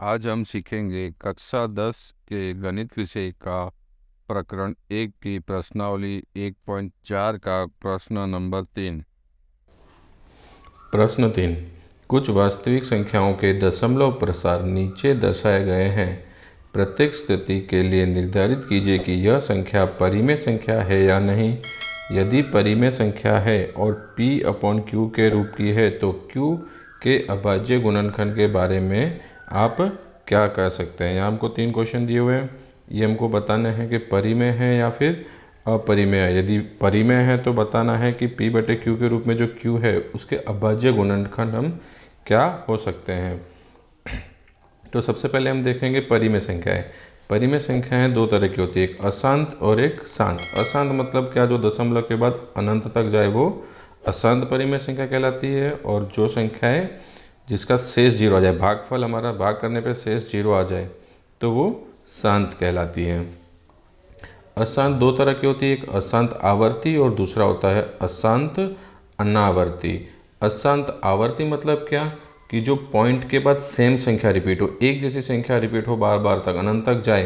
आज हम सीखेंगे कक्षा 10 के गणित विषय का प्रकरण 1 की प्रश्नावली 1.4 का प्रश्न नंबर 3। प्रश्न 3। कुछ वास्तविक संख्याओं के दशमलव प्रसार नीचे दर्शाए गए हैं। प्रत्येक स्थिति के लिए निर्धारित कीजिए कि यह संख्या परिमेय संख्या है या नहीं। यदि परिमेय संख्या है और P/Q के रूप की है तो Q के अभाज्य गुणनखंड के बारे में आप क्या कह सकते हैं। यहाँ हमको 3 क्वेश्चन दिए हुए हैं। ये हमको बताना है कि परिमेय है या फिर अपरिमेय है। यदि परिमेय है तो बताना है कि P/Q के रूप में जो Q है उसके अभाज्य गुणनखंड हम क्या हो सकते हैं। तो सबसे पहले हम देखेंगे परिमेय संख्याएं। परिमेय संख्याएं दो तरह की होती है, एक अशांत और एक शांत। अशांत मतलब क्या, जो दशमलव के बाद अनंत तक जाए वो अशांत परिमेय संख्या कहलाती है। और जो संख्याएं जिसका शेष 0 आ जाए, भागफल हमारा भाग करने पे शेष 0 आ जाए, तो वो शांत कहलाती है। अशांत दो तरह की होती है, एक अशांत आवर्ती और दूसरा होता है अशांत अनावर्ती। अशांत आवर्ती मतलब क्या, कि जो पॉइंट के बाद सेम संख्या रिपीट हो, एक जैसी संख्या रिपीट हो बार बार तक, अनंत तक जाए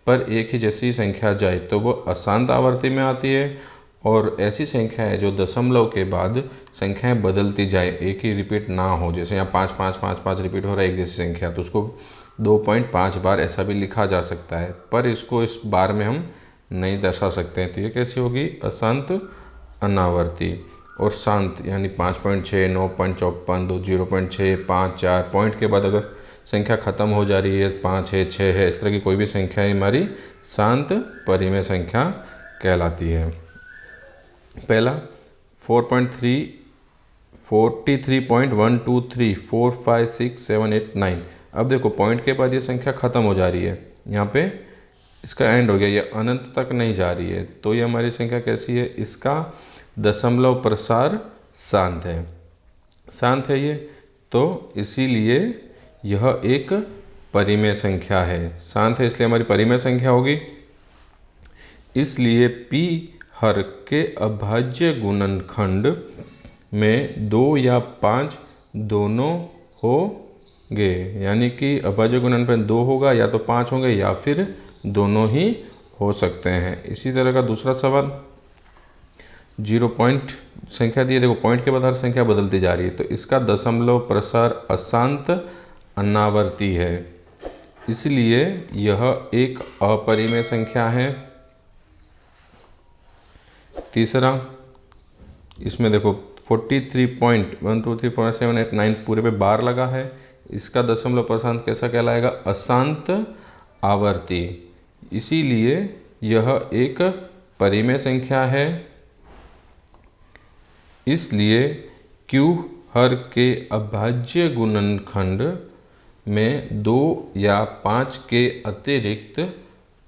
पर एक ही जैसी संख्या जाए, तो वो अशांत आवर्ती में आती है। और ऐसी संख्या है जो दशमलव के बाद संख्याएं बदलती जाए, एक ही रिपीट ना हो। जैसे यहाँ 5 5 5 5 रिपीट हो रहा है एक जैसी संख्या, तो उसको 2.5 बार ऐसा भी लिखा जा सकता है, पर इसको इस बार में हम नहीं दर्शा सकते हैं। तो ये कैसी होगी, अशांत अनावर्ती। और शांत यानी 5.6, 9.54, 0.6, 5, 4 पॉइंट के बाद अगर संख्या खत्म हो जा रही है, 5 है, 6 है, इस तरह की कोई भी संख्या हमारी शांत परिमेय संख्या कहलाती है। पहला 4.3, 43.123, 4, 5, 6, 7, 8, 9। अब देखो पॉइंट के बाद ये संख्या खत्म हो जा रही है, यहाँ पे इसका एंड हो गया, ये अनंत तक नहीं जा रही है, तो ये हमारी संख्या कैसी है, इसका दशमलव प्रसार शांत है। शांत है ये, तो इसीलिए यह एक परिमेय संख्या है। शांत है इसलिए हमारी परिमेय संख्या होगी। इसलिए P हर के अभाज्य गुणनखंड में 2 या 5 दोनों होंगे। यानी कि अभाज्य गुणनखंड 2 होगा, या तो 5 होंगे, या फिर दोनों ही हो सकते हैं। इसी तरह का दूसरा सवाल, 0 पॉइंट संख्या दी है, देखो पॉइंट के बाद हर संख्या बदलती जा रही है, तो इसका दशमलव प्रसार अशांत अनावर्ती है, इसलिए यह एक अपरिमेय संख्या है। तीसरा, इसमें देखो 43.1234789 पूरे पे बार लगा है, इसका दशमलव प्रसार कैसा कहलाएगा, अशांत आवर्ती, इसीलिए यह एक परिमेय संख्या है। इसलिए Q हर के अभाज्य गुणनखंड में 2 या 5 के अतिरिक्त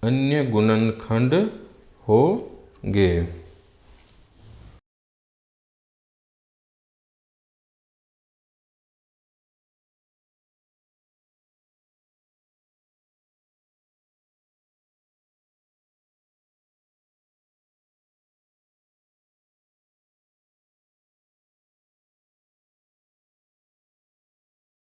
अन्य गुणनखंड होंगे।